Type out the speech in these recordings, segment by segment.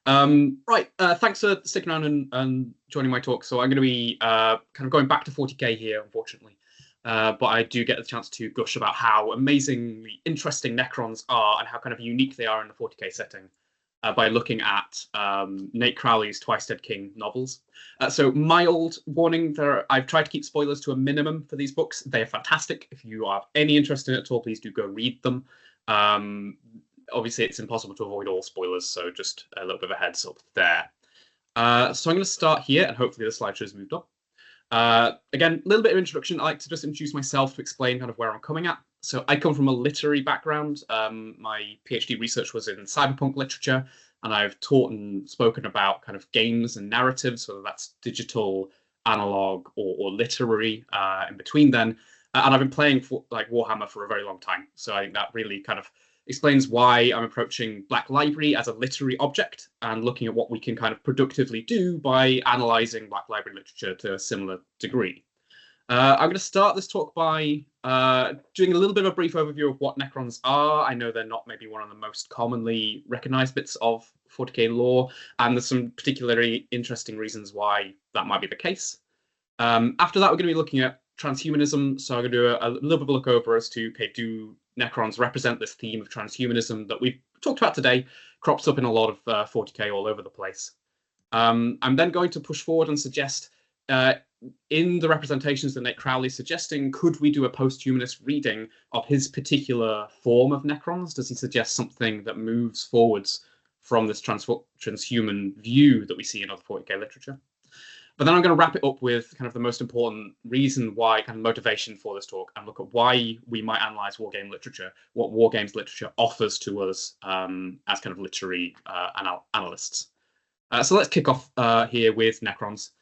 Right, thanks for sticking around and joining my talk. So I'm going to be kind of going back to 40k here, unfortunately. But I do get the chance to gush about how amazingly interesting Necrons are and how kind of unique they are in the 40k setting by looking at Nate Crowley's Twice Dead King novels. So mild warning, I've tried to keep spoilers to a minimum for these books. They are fantastic. If you have any interest in it at all, please do go read them. Obviously, it's impossible to avoid all spoilers, so just a little bit of a heads up there. So I'm going to start here, and hopefully the slideshow has moved up. Again, a little bit of introduction. I like to just introduce myself to explain kind of where I'm coming at. So I come from a literary background. My PhD research was in cyberpunk literature, and I've taught and spoken about kind of games and narratives, whether that's digital, analog, or literary in between then. And I've been playing Warhammer for a very long time. So I think that really kind of explains why I'm approaching Black Library as a literary object and looking at what we can kind of productively do by analysing Black Library literature to a similar degree. I'm going to start this talk by doing a little bit of a brief overview of what Necrons are. I know they're not maybe one of the most commonly recognised bits of 40k lore, and there's some particularly interesting reasons why that might be the case. After that, we're going to be looking at transhumanism. So I'm going to do a little bit of a look over as to, okay, do Necrons represent this theme of transhumanism that we've talked about today, crops up in a lot of 40k all over the place. I'm then going to push forward and suggest, in the representations that Nate Crowley is suggesting, could we do a post-humanist reading of his particular form of Necrons? Does he suggest something that moves forwards from this transhuman view that we see in other 40k literature? But then I'm going to wrap it up with kind of the most important reason why, kind of motivation for this talk, and look at why we might analyze wargame literature, what wargames literature offers to us as kind of literary analysts. So let's kick off here with Necrons.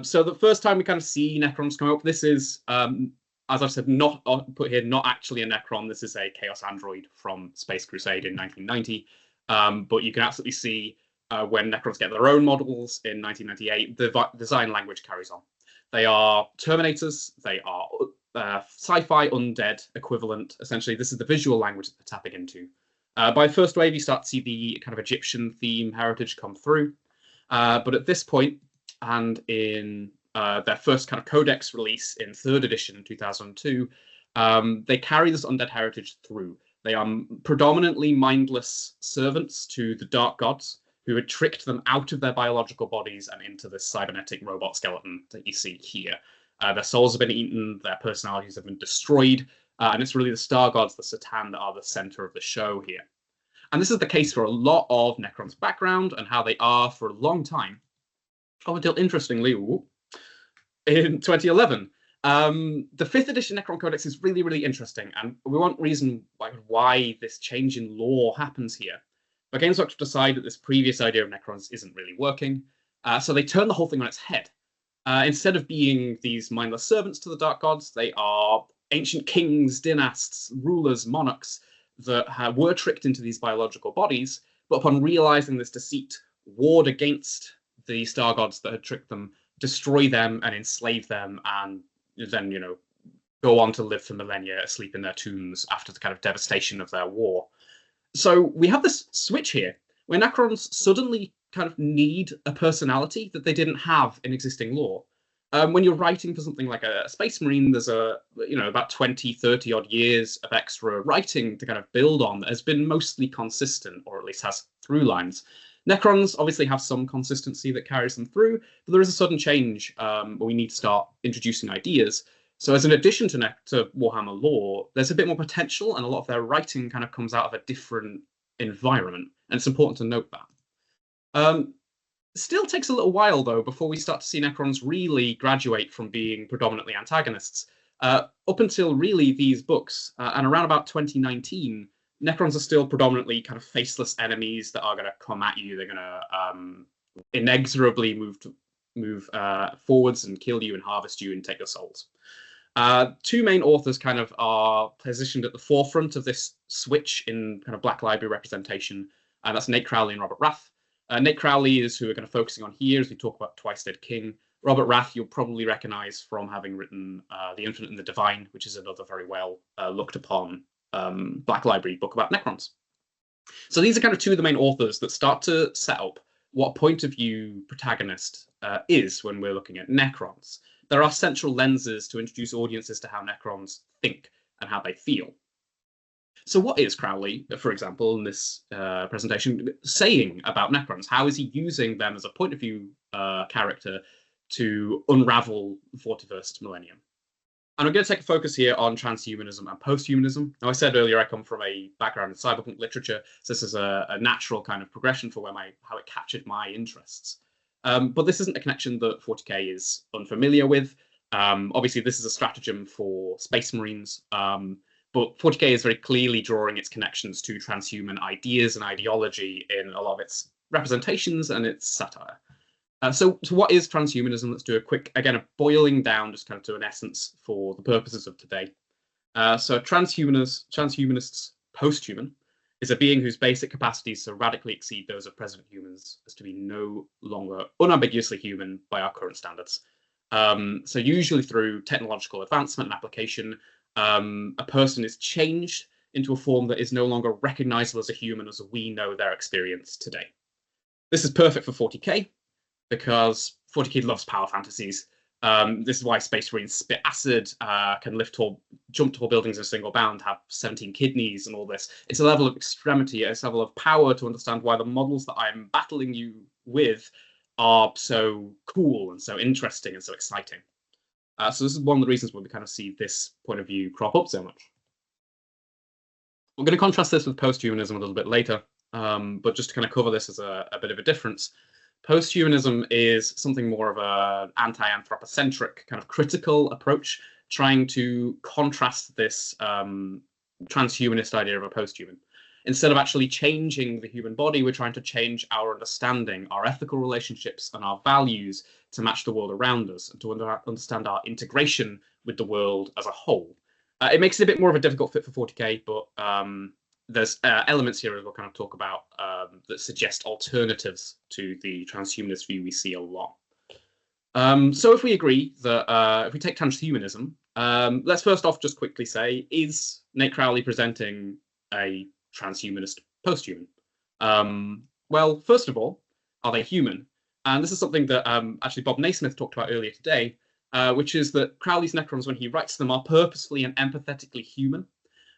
So the first time we kind of see Necrons come up, this is, as I've said, not put here, not actually a Necron. This is a Chaos Android from Space Crusade in 1990. But you can absolutely see when Necrons get their own models in 1998, the design language carries on. They are Terminators, they are sci-fi undead equivalent. Essentially, this is the visual language that they're tapping into. By first wave, you start to see the kind of Egyptian theme heritage come through. But at this point, and in their first kind of codex release in 3rd edition in 2002, they carry this undead heritage through. They are predominantly mindless servants to the dark gods, who had tricked them out of their biological bodies and into this cybernetic robot skeleton that you see here. Their souls have been eaten, their personalities have been destroyed, and it's really the star gods, the Satan, that are the center of the show here. And this is the case for a lot of Necron's background and how they are for a long time. Oh, until interestingly, in 2011, the 5th edition Necron Codex is really, really interesting, and we want reason why this change in lore happens here. But Games Workshop decide that this previous idea of Necrons isn't really working, so they turn the whole thing on its head. Instead of being these mindless servants to the dark gods, they are ancient kings, dynasts, rulers, monarchs that were tricked into these biological bodies, but upon realizing this deceit, warred against the star gods that had tricked them, destroy them and enslave them, and then, you know, go on to live for millennia asleep in their tombs after the kind of devastation of their war. So we have this switch here where Necrons suddenly kind of need a personality that they didn't have in existing lore. When you're writing for something like a Space Marine, there's about 20, 30 odd years of extra writing to kind of build on that has been mostly consistent, or at least has through lines. Necrons obviously have some consistency that carries them through, but there is a sudden change where we need to start introducing ideas. So as an addition to Warhammer lore, there's a bit more potential, and a lot of their writing kind of comes out of a different environment, and it's important to note that. Still takes a little while, though, before we start to see Necrons really graduate from being predominantly antagonists. Up until really these books, and around about 2019, Necrons are still predominantly kind of faceless enemies that are going to come at you. They're going to inexorably move forwards and kill you and harvest you and take your souls. Two main authors kind of are positioned at the forefront of this switch in kind of Black Library representation, and that's Nate Crowley and Robert Rath. Nate Crowley is who we're going to focusing on here as we talk about Twice Dead King. Robert Rath you'll probably recognize from having written The Infinite and the Divine, which is another very well looked upon Black Library book about Necrons. So these are kind of two of the main authors that start to set up what a point of view protagonist is when we're looking at Necrons. There are central lenses to introduce audiences to how Necrons think and how they feel. So what is Crowley, for example, in this presentation, saying about Necrons? How is he using them as a point of view character to unravel the 41st millennium? And I'm going to take a focus here on transhumanism and post-humanism. Now, I said earlier I come from a background in cyberpunk literature, so this is a natural kind of progression for how it captured my interests. But this isn't a connection that 40k is unfamiliar with. Obviously, this is a stratagem for Space Marines, but 40k is very clearly drawing its connections to transhuman ideas and ideology in a lot of its representations and its satire. So what is transhumanism? Let's do a quick, again, a boiling down just kind of to an essence for the purposes of today. So transhumanists post-human is a being whose basic capacities so radically exceed those of present humans as to be no longer unambiguously human by our current standards. So usually through technological advancement and application, a person is changed into a form that is no longer recognizable as a human as we know their experience today. This is perfect for 40k, because 40k loves power fantasies. This is why Space Marines spit acid, can jump tall buildings in a single bound, have 17 kidneys and all this. It's a level of extremity, it's a level of power to understand why the models that I'm battling you with are so cool and so interesting and so exciting. So this is one of the reasons why we kind of see this point of view crop up so much. We're going to contrast this with post-humanism a little bit later, but just to kind of cover this as a bit of a difference. Post-humanism is something more of an anti-anthropocentric kind of critical approach, trying to contrast this transhumanist idea of a post-human. Instead of actually changing the human body, we're trying to change our understanding, our ethical relationships, and our values to match the world around us and to understand our integration with the world as a whole. It makes it a bit more of a difficult fit for 40k, but there's elements here as we'll kind of talk about that suggest alternatives to the transhumanist view we see a lot. So if we agree that if we take transhumanism, let's first off just quickly say, is Nate Crowley presenting a transhumanist post-human? Well, first of all, are they human? And this is something that actually Bob Naismith talked about earlier today, which is that Crowley's Necrons, when he writes them, are purposefully and empathetically human.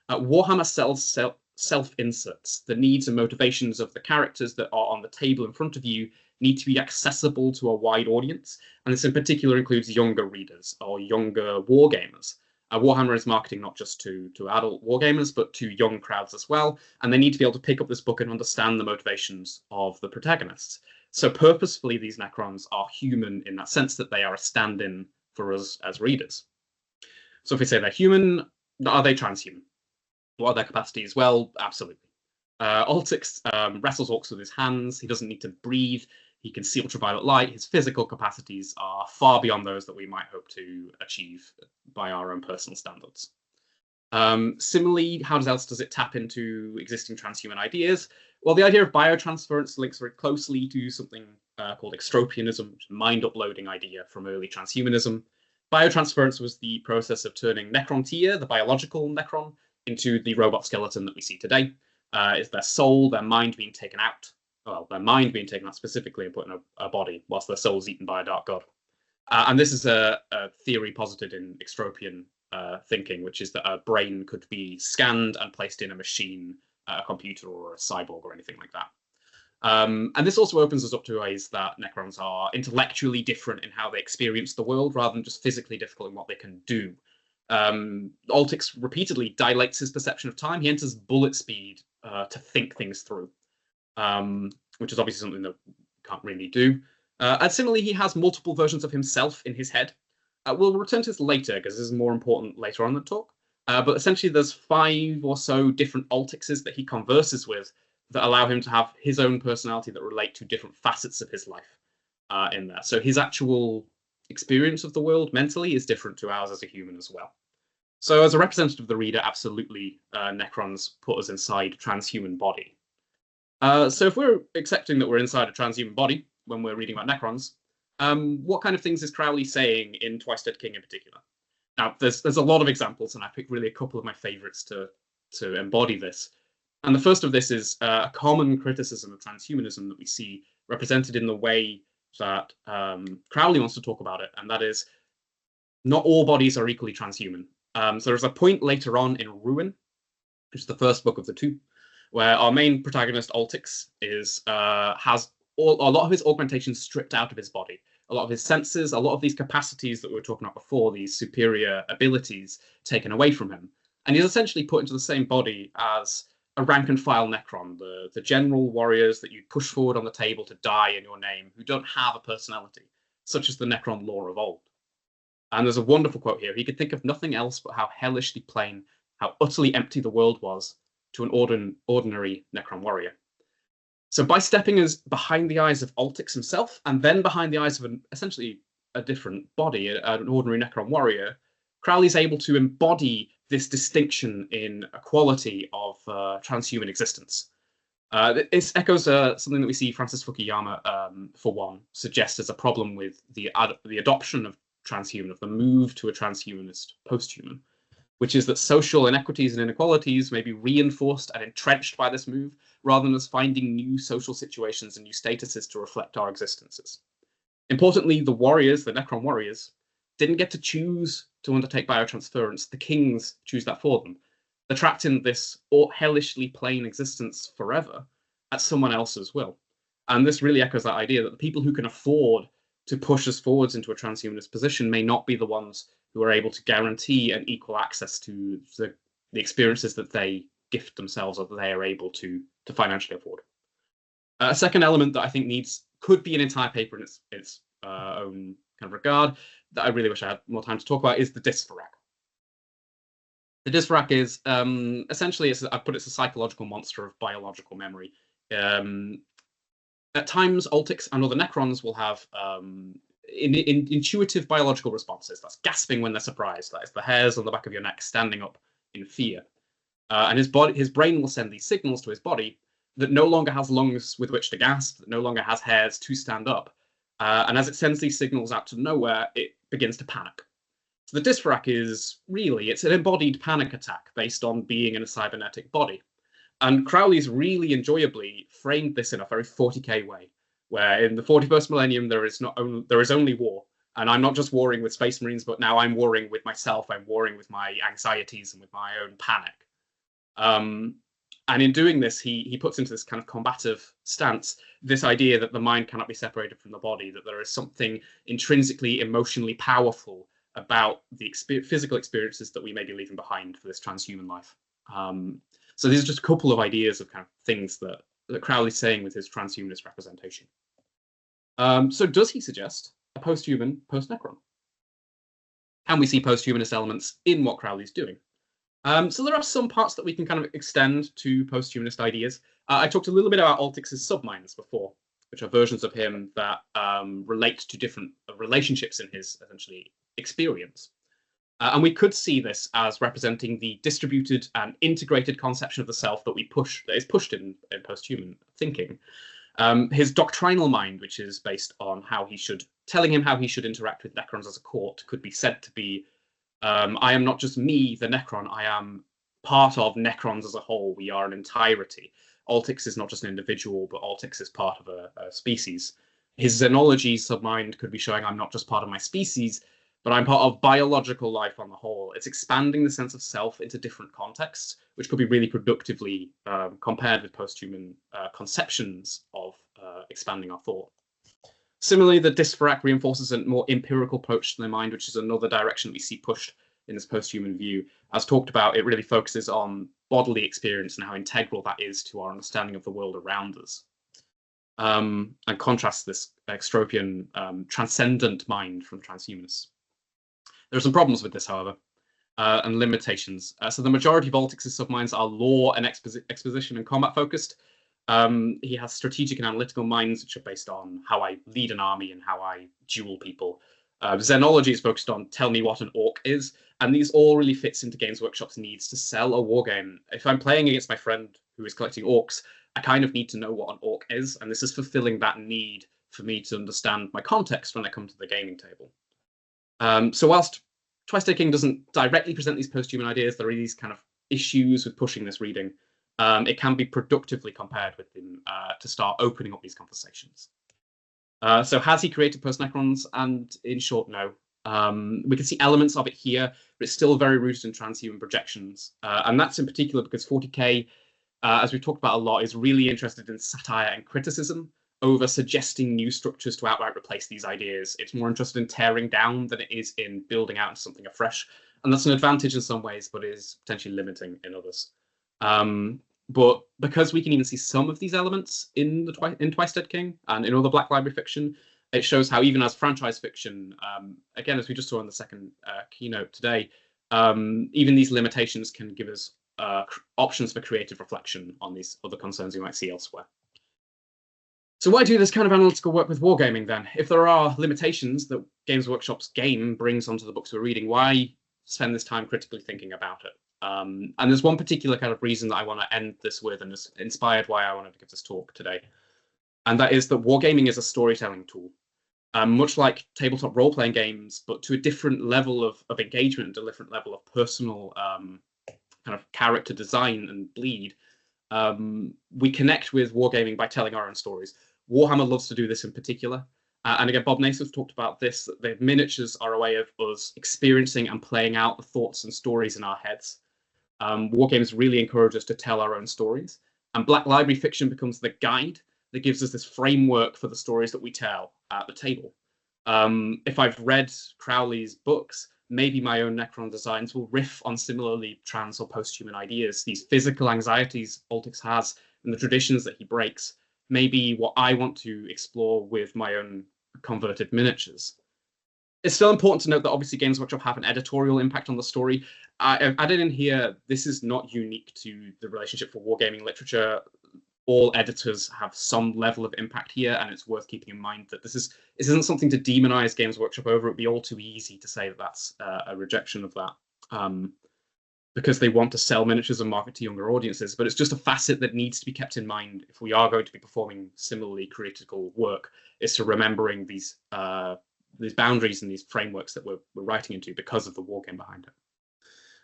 Warhammer sells self-inserts. The needs and motivations of the characters that are on the table in front of you need to be accessible to a wide audience, and this in particular includes younger readers or younger wargamers. Warhammer is marketing not just to adult wargamers, but to young crowds as well, and they need to be able to pick up this book and understand the motivations of the protagonists. So purposefully, these Necrons are human in that sense that they are a stand-in for us as readers. So if we say they're human, are they transhuman? What are their capacities? Well, absolutely. Altix wrestles orcs with his hands. He doesn't need to breathe. He can see ultraviolet light. His physical capacities are far beyond those that we might hope to achieve by our own personal standards. Similarly, how else does it tap into existing transhuman ideas? Well, the idea of biotransference links very closely to something called extropianism, which is a mind-uploading idea from early transhumanism. Biotransference was the process of turning Necrontia, the biological Necron, into the robot skeleton that we see today. Is their soul, their mind being taken out? Well, their mind being taken out specifically and put in a body, whilst their soul is eaten by a dark god. And this is a theory posited in extropian thinking, which is that a brain could be scanned and placed in a machine, a computer or a cyborg or anything like that. And this also opens us up to ways that Necrons are intellectually different in how they experience the world, rather than just physically difficult in what they can do. Altix repeatedly dilates his perception of time. He enters bullet speed to think things through, which is obviously something that we can't really do. And similarly, he has multiple versions of himself in his head. We'll return to this later because this is more important later on in the talk. But essentially, there's 5 or so different Altixes that he converses with that allow him to have his own personality that relate to different facets of his life in there. So his actual experience of the world mentally is different to ours as a human as well. So as a representative of the reader, absolutely, Necrons put us inside a transhuman body. So if we're accepting that we're inside a transhuman body when we're reading about Necrons, what kind of things is Crowley saying in Twice Dead King in particular? Now, there's a lot of examples, and I picked really a couple of my favorites to embody this. And the first of this is a common criticism of transhumanism that we see represented in the way that Crowley wants to talk about it, and that is not all bodies are equally transhuman. So there's a point later on in Ruin, which is the first book of the two, where our main protagonist, Altix, has a lot of his augmentations stripped out of his body, a lot of his senses, a lot of these capacities that we were talking about before, these superior abilities taken away from him. And he's essentially put into the same body as a rank and file Necron, the general warriors that you push forward on the table to die in your name, who don't have a personality, such as the Necron lore of old. And there's a wonderful quote here. He could think of nothing else but how hellishly plain, how utterly empty the world was to an ordinary Necron warrior. So by stepping us behind the eyes of Altix himself, and then behind the eyes of essentially a different body, an ordinary Necron warrior, Crowley's able to embody this distinction in a quality of transhuman existence. This echoes something that we see Francis Fukuyama, for one, suggest as a problem with the adoption of transhuman, of the move to a transhumanist posthuman, which is that social inequities and inequalities may be reinforced and entrenched by this move, rather than us finding new social situations and new statuses to reflect our existences. Importantly, the warriors, the Necron warriors, didn't get to choose to undertake biotransference. The kings choose that for them. They're trapped in this hellishly plain existence forever at someone else's will. And this really echoes that idea that the people who can afford to push us forwards into a transhumanist position may not be the ones who are able to guarantee an equal access to the experiences that they gift themselves or that they are able to financially afford. A second element that I think could be an entire paper in its own kind of regard, that I really wish I had more time to talk about, is the Dysphoric. The Dysphoric is essentially, I'd put it's a psychological monster of biological memory. At times, Altix and other Necrons will have intuitive biological responses. That's gasping when they're surprised. That is the hairs on the back of your neck standing up in fear. And his brain will send these signals to his body that no longer has lungs with which to gasp, that no longer has hairs to stand up. And as it sends these signals out to nowhere, it begins to panic. So the Dysphoric is really, it's an embodied panic attack based on being in a cybernetic body. And Crowley's really enjoyably framed this in a very 40k way, where in the 41st millennium there is only war, and I'm not just warring with Space Marines, but now I'm warring with myself. I'm warring with my anxieties and with my own panic. And in doing this, he puts into this kind of combative stance this idea that the mind cannot be separated from the body, that there is something intrinsically emotionally powerful about the physical experiences that we may be leaving behind for this transhuman life. So these are just a couple of ideas of kind of things that Crowley's saying with his transhumanist representation. So does he suggest a post-human, post-Necron? Can we see post-humanist elements in what Crowley's doing? So there are some parts that we can kind of extend to post-humanist ideas. I talked a little bit about Altix's subminds before, which are versions of him that relate to different relationships in his, essentially, experience. And we could see this as representing the distributed and integrated conception of the self that is pushed in post-human thinking. His doctrinal mind, which is based on telling him how he should interact with Necrons as a court, could be said to be, I am not just me, the Necron, I am part of Necrons as a whole. We are an entirety. Altix is not just an individual, but Altix is part of a species. His xenology submind could be showing I'm not just part of my species, but I'm part of biological life on the whole. It's expanding the sense of self into different contexts, which could be really productively compared with post-human conceptions of expanding our thought. Similarly, the Dysphoric reinforces a more empirical approach to the mind, which is another direction we see pushed in this post-human view. As talked about, it really focuses on bodily experience and how integral that is to our understanding of the world around us. And contrasts this extropian, transcendent mind from transhumanists. There are some problems with this, however, and limitations. So the majority of Altix's subminds are lore and exposition and combat focused. He has strategic and analytical minds, which are based on how I lead an army and how I duel people. Xenology is focused on tell me what an orc is, and these all really fits into Games Workshop's needs to sell a wargame. If I'm playing against my friend who is collecting orcs, I kind of need to know what an orc is, and this is fulfilling that need for me to understand my context when I come to the gaming table. So whilst Twice Day King doesn't directly present these post-human ideas, there are these kind of issues with pushing this reading. it can be productively compared with him to start opening up these conversations. So has he created Post-Necrons? And in short, no. We can see elements of it here, but it's still very rooted in transhuman projections. And that's in particular because 40k, as we've talked about a lot, is really interested in satire and criticism over suggesting new structures to outright replace these ideas. It's more interested in tearing down than it is in building out something afresh. And that's an advantage in some ways, but is potentially limiting in others. But because we can even see some of these elements in Twice Dead King and in other Black Library fiction, it shows how even as franchise fiction, again, as we just saw in the second keynote today, even these limitations can give us options for creative reflection on these other concerns we might see elsewhere. So why do this kind of analytical work with wargaming then? If there are limitations that Games Workshop's game brings onto the books we're reading, why spend this time critically thinking about it? And there's one particular kind of reason that I want to end this with, and is inspired why I wanted to give this talk today. And that is that wargaming is a storytelling tool, much like tabletop role-playing games, but to a different level of engagement, a different level of personal kind of character design and bleed. We connect with wargaming by telling our own stories. Warhammer loves to do this in particular. And again, Bob Naismith talked about this. The miniatures are a way of us experiencing and playing out the thoughts and stories in our heads. Wargames really encourage us to tell our own stories. And Black Library fiction becomes the guide that gives us this framework for the stories that we tell at the table. If I've read Crowley's books, maybe my own Necron designs will riff on similarly trans or post-human ideas. These physical anxieties Altix has and the traditions that he breaks may be what I want to explore with my own converted miniatures. It's still important to note that obviously Games Workshop have an editorial impact on the story. I've added in here, this is not unique to the relationship for wargaming literature. All editors have some level of impact here, and it's worth keeping in mind that this isn't something to demonize Games Workshop over. It'd be all too easy to say that that's a rejection of that, because they want to sell miniatures and market to younger audiences. But it's just a facet that needs to be kept in mind if we are going to be performing similarly critical work, is to remembering these boundaries and these frameworks that we're writing into because of the wargame behind it.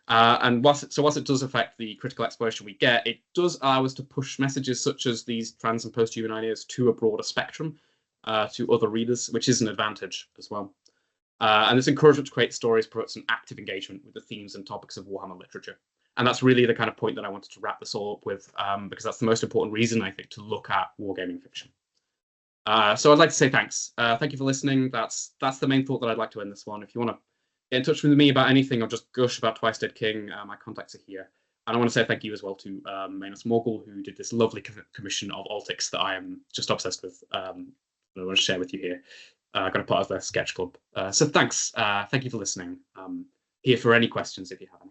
And whilst it does affect the critical exploration we get, it does allow us to push messages such as these trans and post-human ideas to a broader spectrum, to other readers, which is an advantage as well. And this encouragement to create stories promotes an active engagement with the themes and topics of Warhammer literature. And that's really the kind of point that I wanted to wrap this all up with, because that's the most important reason, I think, to look at wargaming fiction. So I'd like to say thanks. Thank you for listening. That's the main thought that I'd like to end this one. If you want to get in touch with me about anything or just gush about Twice Dead King, my contacts are here. And I want to say thank you as well to Manus Morgul, who did this lovely commission of Altix that I am just obsessed with. I want to share with you here. I got a part of their sketch club. So thanks. Thank you for listening. Here for any questions if you have any.